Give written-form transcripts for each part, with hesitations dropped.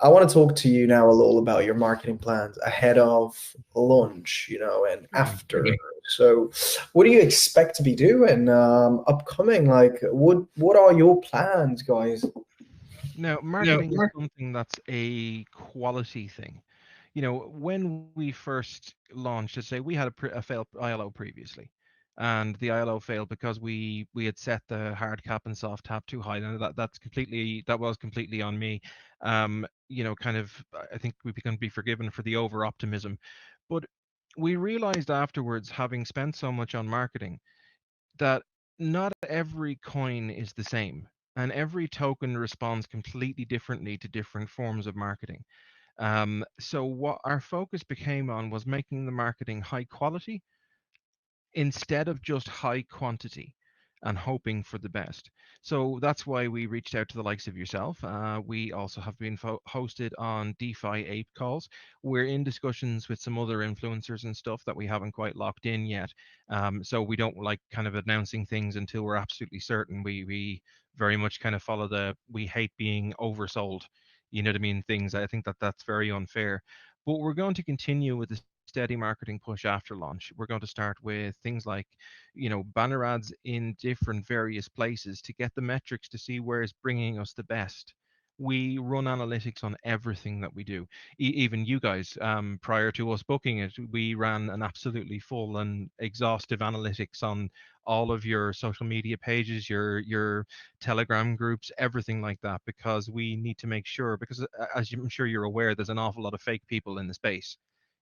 I want to talk to you now a little about your marketing plans ahead of launch, and Mm. after. So, what do you expect to be doing upcoming? Like, what are your plans, guys? Now, No, marketing is something that's a quality thing. When we first launched, let's say we had a failed ILO previously, and the ILO failed because we had set the hard cap and soft cap too high, and that was completely on me. Kind of, I think we can be forgiven for the over optimism, but we realized afterwards, having spent so much on marketing, that not every coin is the same, and every token responds completely differently to different forms of marketing. So what our focus became on was making the marketing high quality instead of just high quantity and hoping for the best. So that's why we reached out to the likes of yourself. We also have been hosted on DeFi Ape calls. We're in discussions with some other influencers and stuff that we haven't quite locked in yet. So we don't like kind of announcing things until we're absolutely certain. We very much kind of follow we hate being oversold. You know what I mean? Things. I think that that's very unfair. But we're going to continue with the steady marketing push after launch. We're going to start with things like, banner ads in different various places to get the metrics to see where it's bringing us the best. We run analytics on everything that we do. Even you guys, prior to us booking it, we ran an absolutely full and exhaustive analytics on all of your social media pages, your Telegram groups, everything like that, because we need to make sure. Because as I'm sure you're aware, there's an awful lot of fake people in the space.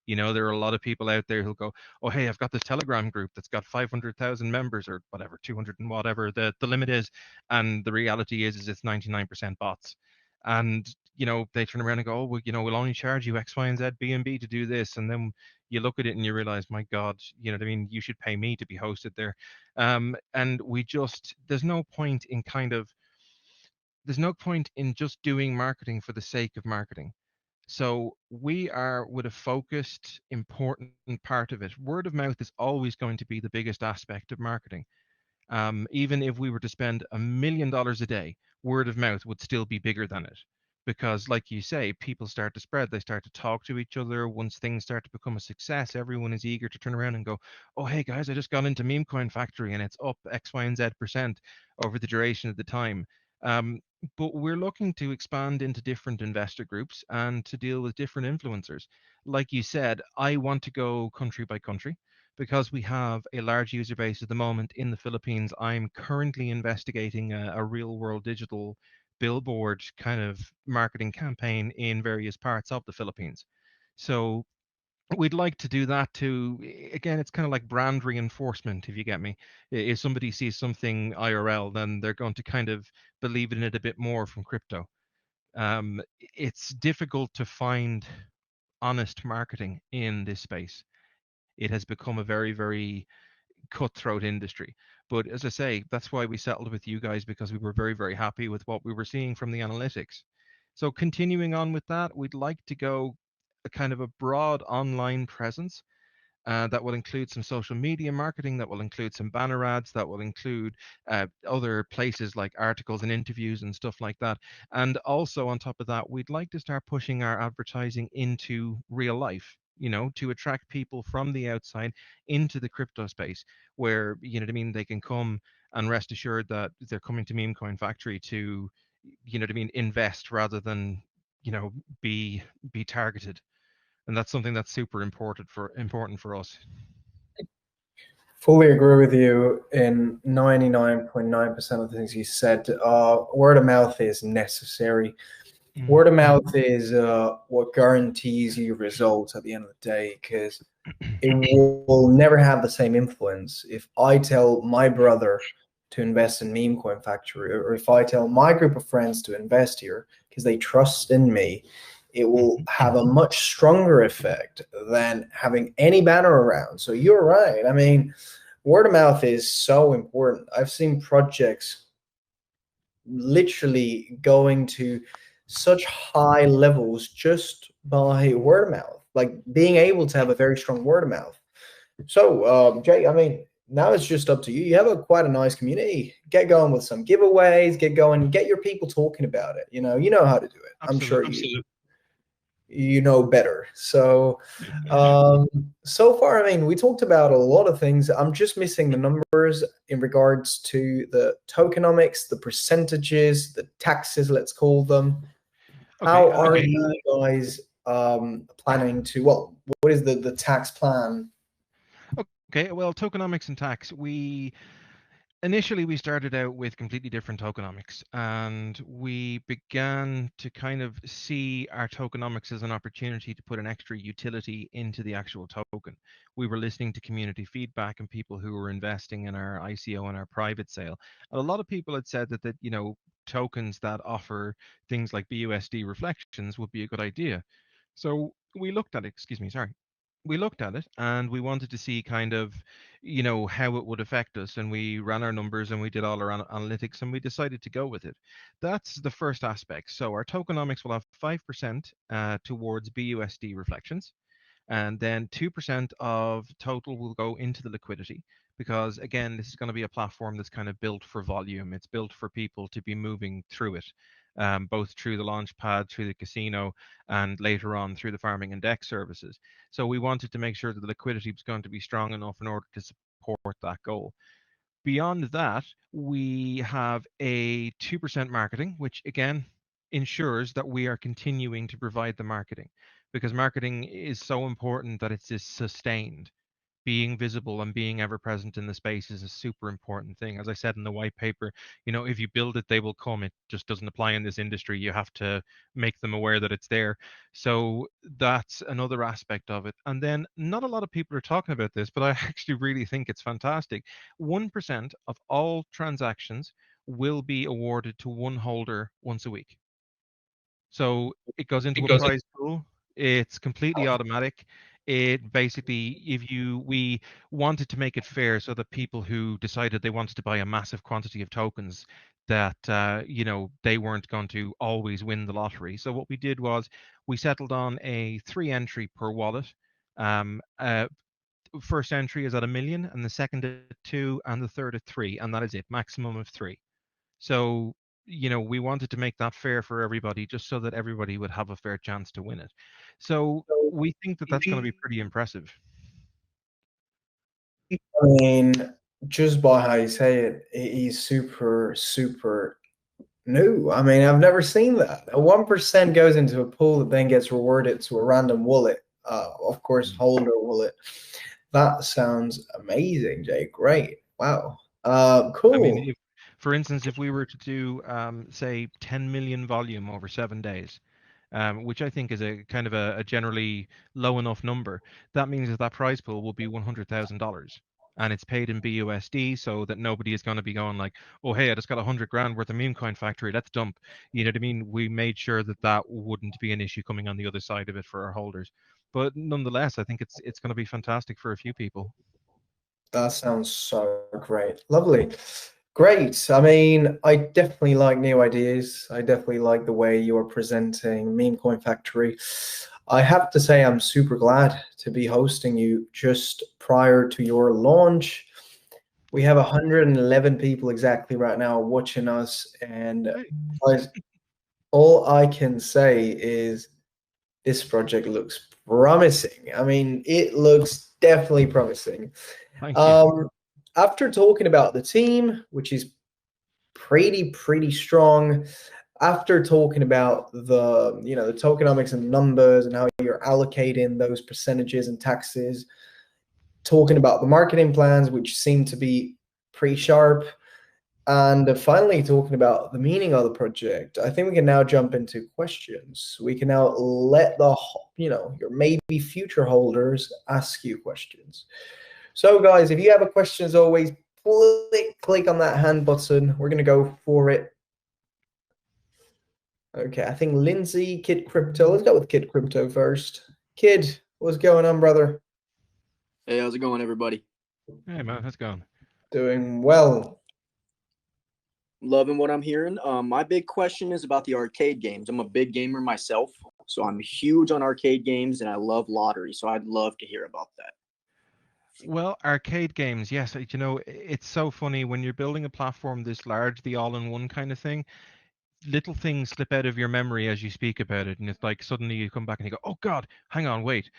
There are a lot of people out there who'll go, "Oh, hey, I've got this Telegram group that's got 500,000 members or whatever, 200 and whatever the limit is," and the reality is it's 99% bots. And they turn around and go, "Oh, well, we'll only charge you X, Y, and Z, B, and B to do this," and then you look at it and you realize, my God, you know what I mean? You should pay me to be hosted there. And there's no point in just doing marketing for the sake of marketing. So we are with a focused, important part of it. Word of mouth is always going to be the biggest aspect of marketing. Even if we were to spend $1 million a day, word of mouth would still be bigger than it. Because, like you say, people start to spread, they start to talk to each other. Once things start to become a success, everyone is eager to turn around and go, "Oh, hey guys, I just got into Meme Coin Factory and it's up X, Y, and Z% over the duration of the time." Um, but we're looking to expand into different investor groups and to deal with different influencers. Like you said, I want to go country by country because we have a large user base at the moment in the Philippines. I'm currently investigating a real world digital billboard kind of marketing campaign in various parts of the Philippines. So we'd like to do that too. Again, it's kind of like brand reinforcement, if you get me. If somebody sees something IRL, then they're going to kind of believe in it a bit more from crypto. It's difficult to find honest marketing in this space. It has become a very, very cutthroat industry. But as I say, that's why we settled with you guys, because we were very, very happy with what we were seeing from the analytics. So continuing on with that, we'd like to go a kind of a broad online presence that will include some social media marketing, that will include some banner ads, that will include other places like articles and interviews and stuff like that. And also on top of that, we'd like to start pushing our advertising into real life. To attract people from the outside into the crypto space, where what I mean, they can come and rest assured that they're coming to Meme Coin Factory to, what I mean, invest rather than be be targeted. And that's something that's super important for us. Fully agree with you in 99.9% of the things you said. Word of mouth is necessary. Mm. Word of mouth is what guarantees you results at the end of the day, because it will never have the same influence if I tell my brother to invest in Meme Coin Factory, or if I tell my group of friends to invest here because they trust in me. It will have a much stronger effect than having any banner around. So you're right. I mean, word of mouth is so important. I've seen projects literally going to such high levels just by word of mouth, like being able to have a very strong word of mouth. So, Jay, I mean, now it's just up to you. You have quite a nice community. Get going with some giveaways. Get going. Get your people talking about it. You know how to do it. I'm sure Absolutely. you. you know better. So, Yeah. so far, I mean, we talked about a lot of things. I'm just missing the numbers in regards to the tokenomics, the percentages, the taxes, let's call them. Okay. How are you guys planning to, well, what is the tax plan? Okay. Well, tokenomics and tax. We initially we started out with completely different tokenomics, and we began to kind of see our tokenomics as an opportunity to put an extra utility into the actual token. We were listening to community feedback and people who were investing in our ICO and our private sale, and a lot of people had said that tokens that offer things like BUSD reflections would be a good idea. So we looked at it, excuse me, sorry. We looked at it and we wanted to see kind of, how it would affect us. And we ran our numbers and we did all our analytics and we decided to go with it. That's the first aspect. So our tokenomics will have 5% towards BUSD reflections, and then 2% of total will go into the liquidity, because again, this is going to be a platform that's kind of built for volume. It's built for people to be moving through it, both through the launch pad, through the casino, and later on through the farming and deck services. So we wanted to make sure that the liquidity was going to be strong enough in order to support that goal. Beyond that, we have a 2% marketing, which again ensures that we are continuing to provide the marketing, because marketing is so important that it's just sustained. Being visible and being ever present in the space is a super important thing. As I said in the white paper, if you build it, they will come. It just doesn't apply in this industry. You have to make them aware that it's there. So that's another aspect of it. And then not a lot of people are talking about this, but I actually really think it's fantastic. 1% of all transactions will be awarded to one holder once a week. So it goes into a prize pool. It's completely automatic. It basically, we wanted to make it fair so that people who decided they wanted to buy a massive quantity of tokens, that they weren't going to always win the lottery. So what we did was we settled on a 3 entry per wallet. Um, uh, First entry is at 1 million, and the second at 2, and the third at 3, and that is it, maximum of 3. So, we wanted to make that fair for everybody, just so that everybody would have a fair chance to win it. So we think that that's going to be pretty impressive. I mean, just by how you say it, it is super, super new. I mean, I've never seen that. A 1% goes into a pool that then gets rewarded to a random wallet, of course, Mm. holder wallet. That sounds amazing, Jay. Great. Wow. I mean, Cool. for instance, if we were to do, say, 10 million volume over 7 days, which I think is a kind of a generally low enough number, that means that prize pool will be $100,000. And it's paid in BUSD, so that nobody is going to be going like, oh, hey, I just got 100 grand worth of meme coin factory, let's dump. You know what I mean? We made sure that that wouldn't be an issue coming on the other side of it for our holders. But nonetheless, I think it's going to be fantastic for a few people. That sounds so great. Lovely. Great. I mean, I definitely like new ideas. I definitely like the way you are presenting Meme Coin Factory. I have to say, I'm super glad to be hosting you just prior to your launch. We have 111 people exactly right now watching us. And Hey, guys, all I can say is this project looks promising. I mean, it looks definitely promising. thank you. Um, After talking about the team, which is pretty strong, after talking about the tokenomics and numbers and how you're allocating those percentages and taxes, talking about the marketing plans, which seem to be pretty sharp, and finally talking about the meaning of the project, I think we can now jump into questions. We can now let your maybe future holders ask you questions. So, guys, if you have a question, as always, click on that hand button. We're going to go for it. Okay, I think Lindsay, Kid Crypto. Let's go with Kid Crypto first. Kid, what's going on, brother? Hey, how's it going, everybody? Hey, man, how's it going? Doing well. Loving what I'm hearing. My big question is about the arcade games. I'm a big gamer myself, so I'm huge on arcade games, and I love lottery. So I'd love to hear about that. Well, arcade games, yes. It's so funny when you're building a platform this large, the all-in-one kind of thing. little things slip out of your memory as you speak about it, and it's like suddenly you come back and you go, "Oh God, hang on, wait,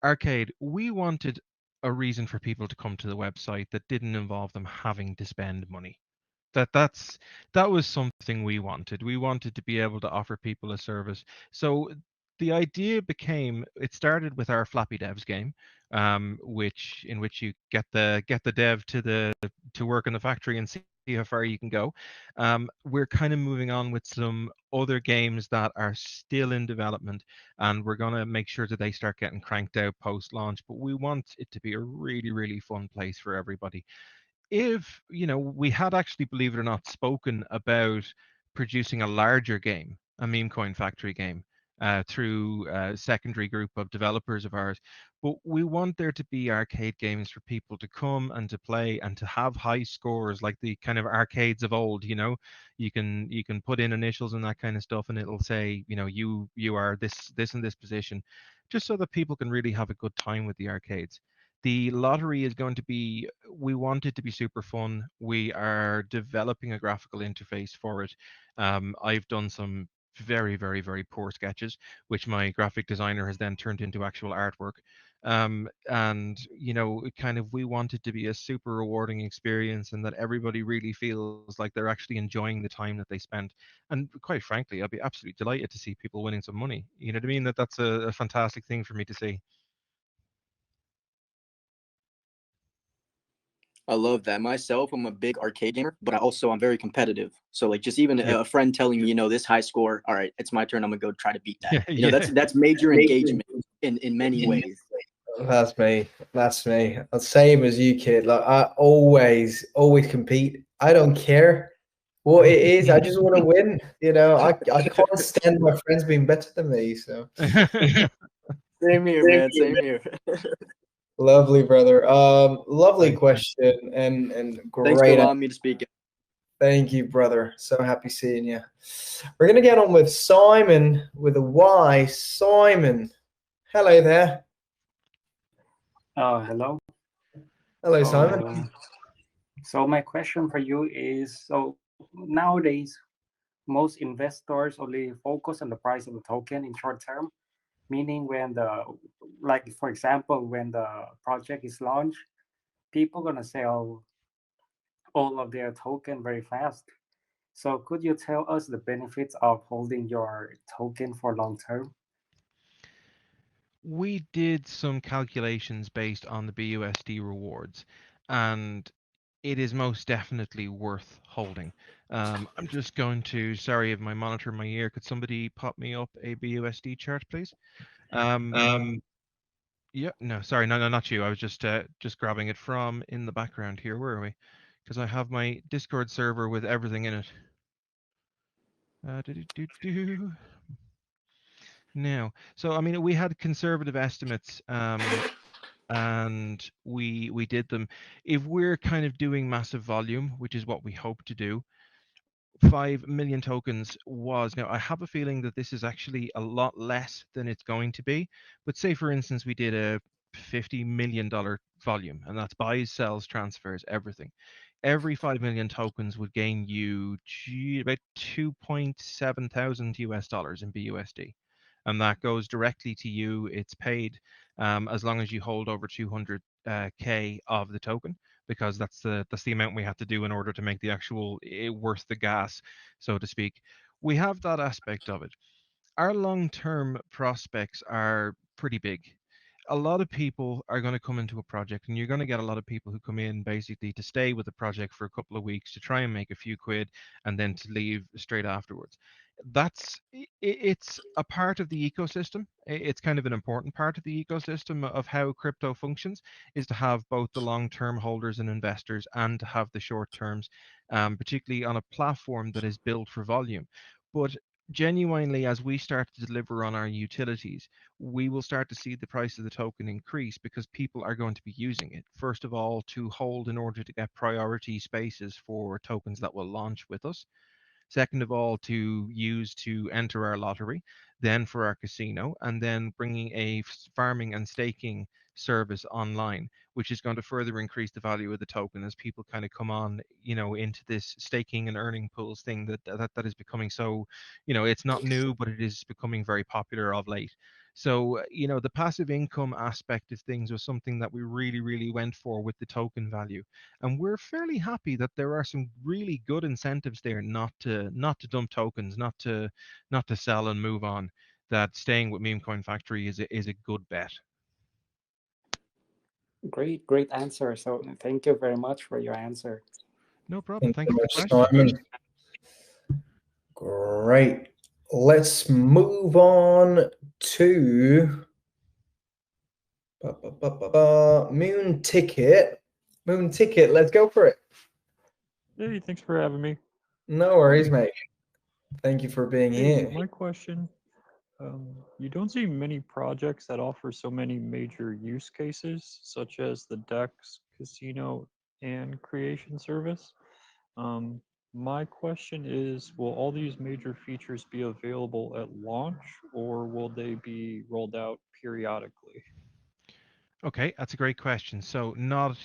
arcade." We wanted a reason for people to come to the website that didn't involve them having to spend money. That was something we wanted. We wanted to be able to offer people a service. So the idea became, it started with our Flappy Devs game, which in which you get the dev to work in the factory and see how far you can go. We're kind of moving on with some other games that are still in development, and we're going to make sure that they start getting cranked out post launch. But we want it to be a really, really fun place for everybody. If we had actually, believe it or not, spoken about producing a larger game, a meme coin factory game, through a secondary group of developers of ours. But we want there to be arcade games for people to come and to play and to have high scores, like the kind of arcades of old. You can put in initials and that kind of stuff, and it'll say, you are this and this position, just so that people can really have a good time with the arcades. The lottery is going to be, we want it to be super fun. We are developing a graphical interface for it. I've done some very, very, very poor sketches, which my graphic designer has then turned into actual artwork. And, kind of, we want it to be a super rewarding experience, and that everybody really feels like they're actually enjoying the time that they spend. And quite frankly, I'll be absolutely delighted to see people winning some money. You know what I mean? That's a fantastic thing for me to see. I love that. Myself, I'm a big arcade gamer, but I'm very competitive. So like just even Yep. a friend telling me, this high score, all right, it's my turn. I'm gonna go try to beat that. Yeah, That's yeah. that's major engagement in many ways. That's me. That's me. The same as you, kid. Like I always compete. I don't care what it is. I just want to win. I can't stand my friends being better than me. So Same here, man. Same here. lovely, brother. Lovely Thanks, man. question and Thanks for great. allowing me to speak. Thank you, brother. So happy seeing you. We're gonna get on with Simon with a Y. Simon, hello there. Hello. Hello, Simon. So my question for you is: so nowadays, most investors only focus on the price of the token in short term, meaning like for example, when the project is launched, people gonna sell all of their token very fast. So could you tell us the benefits of holding your token for long term? We did some calculations based on the BUSD rewards, and it is most definitely worth holding. I'm just going to, sorry if my monitor in my ear, could somebody pop me up a BUSD chart, please? Um, yeah, no, sorry, no, no, not you. I was just grabbing it from in the background here. Where are we? Because I have my Discord server with everything in it. Do. Now, so I mean, we had conservative estimates, and we did them. If we're kind of doing massive volume, which is what we hope to do, 5 million tokens was, now I have a feeling that this is actually a lot less than it's going to be. But say for instance we did a $50 million volume, and that's buys, sells, transfers, everything. Every 5 million tokens would gain you about 2.7 thousand US dollars in BUSD, and that goes directly to you. It's paid, as long as you hold over 200 k of the token, because that's the amount we have to do in order to make the actual worth the gas, so to speak. We have that aspect of it. Our long-term prospects are pretty big. A lot of people are going to come into a project, and you're going to get a lot of people who come in basically to stay with the project for a couple of weeks to try and make a few quid, and then to leave straight afterwards. It's a part of the ecosystem. It's kind of an important part of the ecosystem of how crypto functions, is to have both the long-term holders and investors, and to have the short terms, particularly on a platform that is built for volume. But genuinely, as we start to deliver on our utilities, we will start to see the price of the token increase, because people are going to be using it, first of all, to hold in order to get priority spaces for tokens that will launch with us. Second of all, to use to enter our lottery, then for our casino, and then bringing a farming and staking service online, which is going to further increase the value of the token as people kind of come on, into this staking and earning pools thing that is becoming so, it's not new, but it is becoming very popular of late. So, the passive income aspect of things was something that we really, really went for with the token value. And we're fairly happy that there are some really good incentives there not to dump tokens, not to sell and move on. That staying with Meme Coin Factory is a good bet. Great answer. So thank you very much for your answer. No problem. Thank you for the Much, question. Simon. Great. Let's move on to Moon Ticket. Moon Ticket, let's go for it. Hey, thanks for having me. No worries, mate. Thank you for being Hey, here. my question, you don't see many projects that offer so many major use cases, such as the DEX, casino, and creation service. Um, my question is, will all these major features be available at launch, or will they be rolled out periodically? Okay, that's a great question. So, not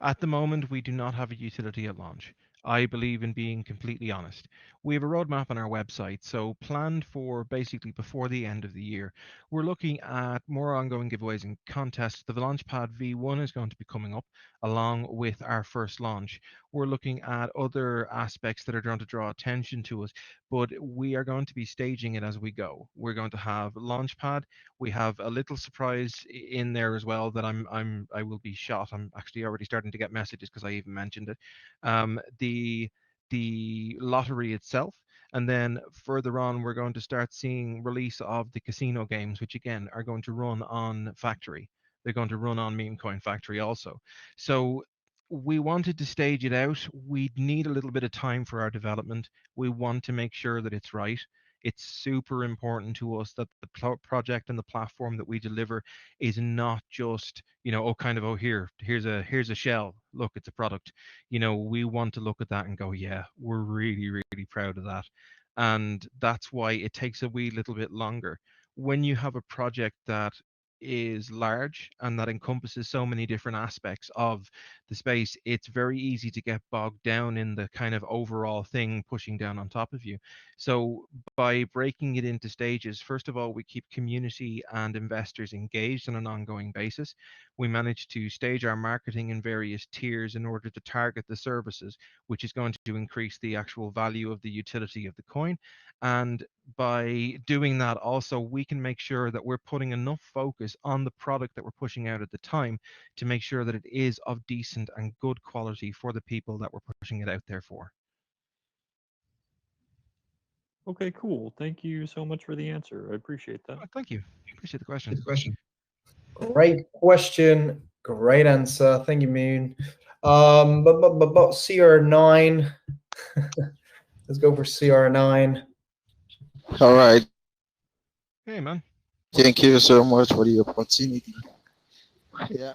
at the moment, we do not have a utility at launch. I believe in being completely honest. We have a roadmap on our website, so planned for basically before the end of the year. We're looking at more ongoing giveaways and contests. The Launchpad V1 is going to be coming up along with our first launch. We're looking at other aspects that are going to draw attention to us, but we are going to be staging it as we go. We're going to have Launchpad. We have a little surprise in there as well that I will be shot. I'm actually already starting to get messages because I even mentioned it. The lottery itself, and then further on we're going to start seeing release of the casino games, which again are going to run on Factory. They're going to run on Meme Coin Factory also. So we wanted to stage it out. We need a little bit of time for our development. We want to make sure that it's right. It's super important to us that the project and the platform that we deliver is not just, oh, kind of, oh, here's a shell. Look, it's a product. We want to look at that and go, yeah, we're really, really proud of that. And that's why it takes a wee little bit longer. When you have a project that is large and that encompasses so many different aspects of the space, it's very easy to get bogged down in the kind of overall thing pushing down on top of you. So by breaking it into stages, first of all, we keep community and investors engaged on an ongoing basis. We manage to stage our marketing in various tiers in order to target the services, which is going to increase the actual value of the utility of the coin. And by doing that, also, we can make sure that we're putting enough focus on the product that we're pushing out at the time to make sure that it is of decent and good quality for the people that we're pushing it out there for. Okay, cool. Thank you so much for the answer. I appreciate that. Thank you. Appreciate the question. Great question. Great answer. Thank you, Moon. But CR9. Let's go for CR9. All right. Hey, man. Thank you so much for the opportunity. Yeah.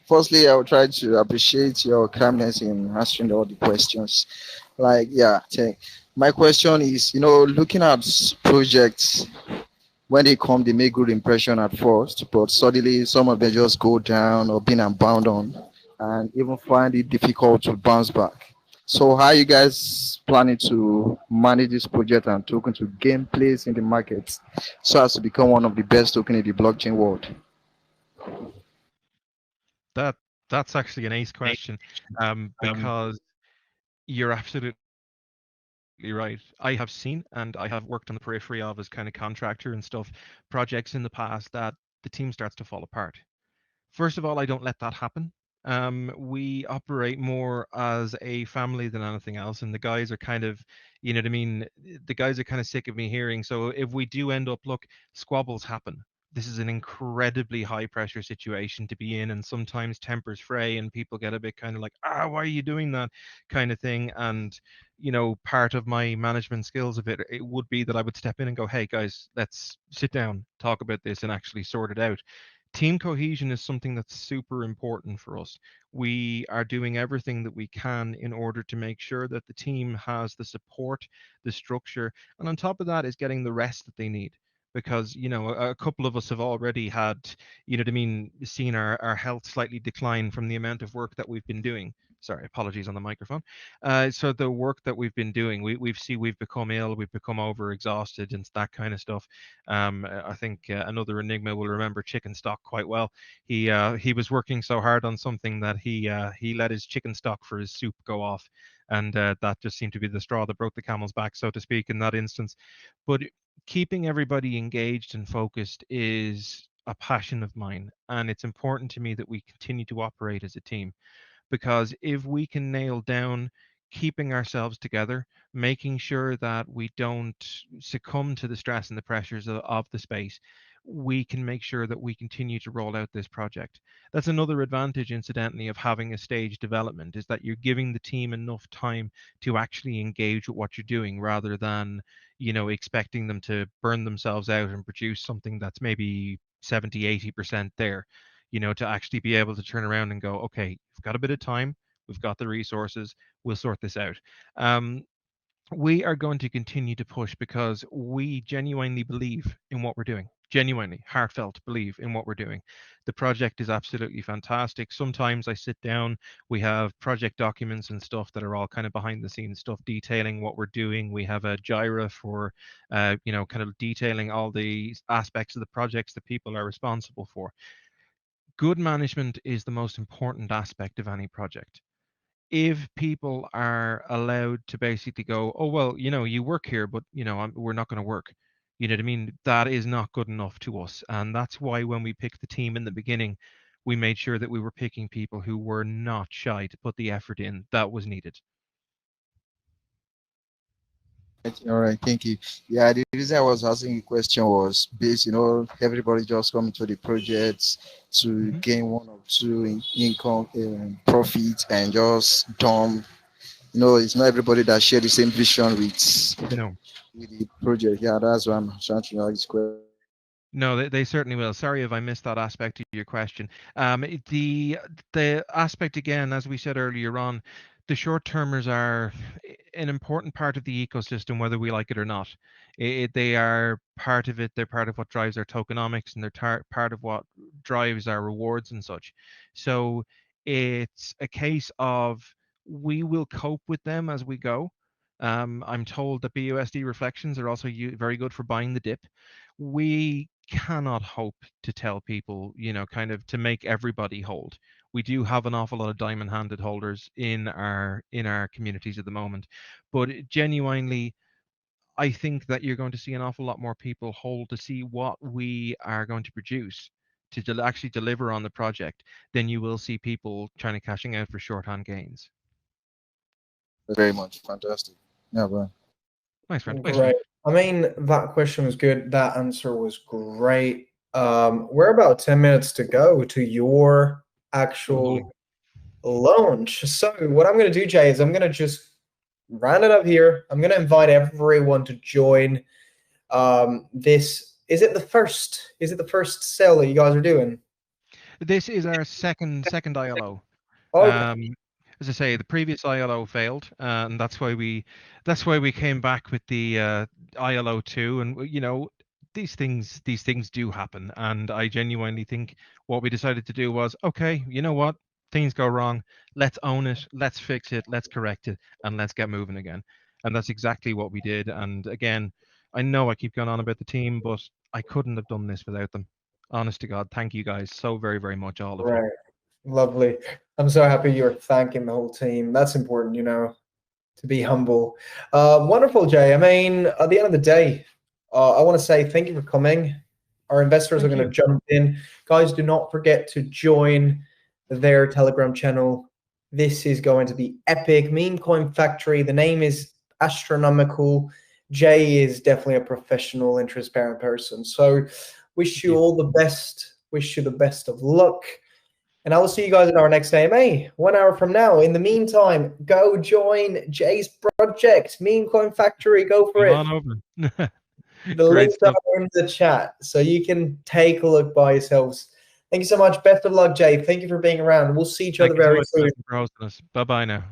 Firstly, I would try to appreciate your calmness in answering all the questions. My question is, looking at projects when they come, they make good impression at first, but suddenly some of them just go down or being abandoned, and even find it difficult to bounce back. So, how are you guys planning to manage this project and token to gain place in the market so as to become one of the best token in the blockchain world? That's actually an ace question, because you're absolutely right. I have seen and I have worked on the periphery of as kind of contractor and stuff projects in the past that the team starts to fall apart. First of all, I don't let that happen. We operate more as a family than anything else, and the guys are kind of, you know what I mean. The guys are kind of sick of me hearing. So if we do end up, look, squabbles happen. This is an incredibly high pressure situation to be in, and sometimes tempers fray, and people get a bit kind of like, why are you doing that, kind of thing. And part of my management skills of it would be that I would step in and go, hey guys, let's sit down, talk about this, and actually sort it out. Team cohesion is something that's super important for us. We are doing everything that we can in order to make sure that the team has the support, the structure, and on top of that is getting the rest that they need. because a couple of us have already had, seen our health slightly decline from the amount of work that we've been doing. Sorry, apologies on the microphone. So the work that we've been doing, we've become ill, we've become over exhausted, and that kind of stuff. I think another Enigma will remember chicken stock quite well. He was working so hard on something that he let his chicken stock for his soup go off, and that just seemed to be the straw that broke the camel's back, so to speak, in that instance. But keeping everybody engaged and focused is a passion of mine, and it's important to me that we continue to operate as a team, because if we can nail down keeping ourselves together, making sure that we don't succumb to the stress and the pressures of the space, we can make sure that we continue to roll out this project. That's another advantage, incidentally, of having a stage development, is that you're giving the team enough time to actually engage with what you're doing, rather than expecting them to burn themselves out and produce something that's maybe 70-80% there. To actually be able to turn around and go, okay, we've got a bit of time, we've got the resources, we'll sort this out. We are going to continue to push because we genuinely believe in what we're doing. Genuinely, heartfelt believe in what we're doing. The project is absolutely fantastic. Sometimes I sit down, we have project documents and stuff that are all kind of behind the scenes stuff detailing what we're doing. We have a Jira for, kind of detailing all the aspects of the projects that people are responsible for. Good management is the most important aspect of any project. If people are allowed to basically go, oh, well, you work here, but, we're not going to work. You know what I mean? That is not good enough to us. And that's why when we picked the team in the beginning, we made sure that we were picking people who were not shy to put the effort in that was needed. All right, thank you. Yeah, the reason I was asking the question was based, everybody just coming to the projects to gain one or two income, profit, and just dump. It's not everybody that share the same vision with the project. Yeah, that's why I'm trying to know this question. No, they certainly will. Sorry if I missed that aspect of your question. The aspect, again, as we said earlier on, the short termers are an important part of the ecosystem, whether we like it or not. They are part of it. They're part of what drives our tokenomics, and they're part of what drives our rewards and such. So it's a case of we will cope with them as we go. I'm told that BUSD reflections are also very good for buying the dip. We cannot hope to tell people, kind of to make everybody hold. We do have an awful lot of diamond-handed holders in our communities at the moment, but genuinely, I think that you're going to see an awful lot more people hold to see what we are going to produce to actually deliver on the project than you will see people trying to cashing out for shorthand gains. Very much fantastic. Yeah, bro. Nice, friend. Great. I mean, that question was good. That answer was great. We're about 10 minutes to go to your actual launch. So what I'm going to do, Jay, is I'm going to just round it up here. I'm going to invite everyone to join this. Is it the first sale that you guys are doing? This is our second ILO. Okay. As I say, the previous ILO failed, and that's why we came back with the ILO 2. And these things do happen, and I genuinely think what we decided to do was, okay, you know what, things go wrong, let's own it, let's fix it, let's correct it, and let's get moving again. And that's exactly what we did. And again, I know I keep going on about the team, but I couldn't have done this without them. Honest to God, thank you guys so very, very much, all of you. Right. Lovely. I'm so happy you're thanking the whole team. That's important, to be humble. Wonderful, Jay. I mean, at the end of the day, I want to say thank you for coming. Our investors are going to jump in. Guys, do not forget to join their Telegram channel. This is going to be epic. Meme Coin Factory. The name is astronomical. Jay is definitely a professional and transparent person. So wish you all the best. Wish you the best of luck. And I will see you guys in our next AMA 1 hour from now. In the meantime, go join Jay's project, Meme Coin Factory. Go for it. Come on over. The links are in the chat, so you can take a look by yourselves. Thank you so much. Best of luck, Jay. Thank you for being around. We'll see each other very soon. Bye bye now.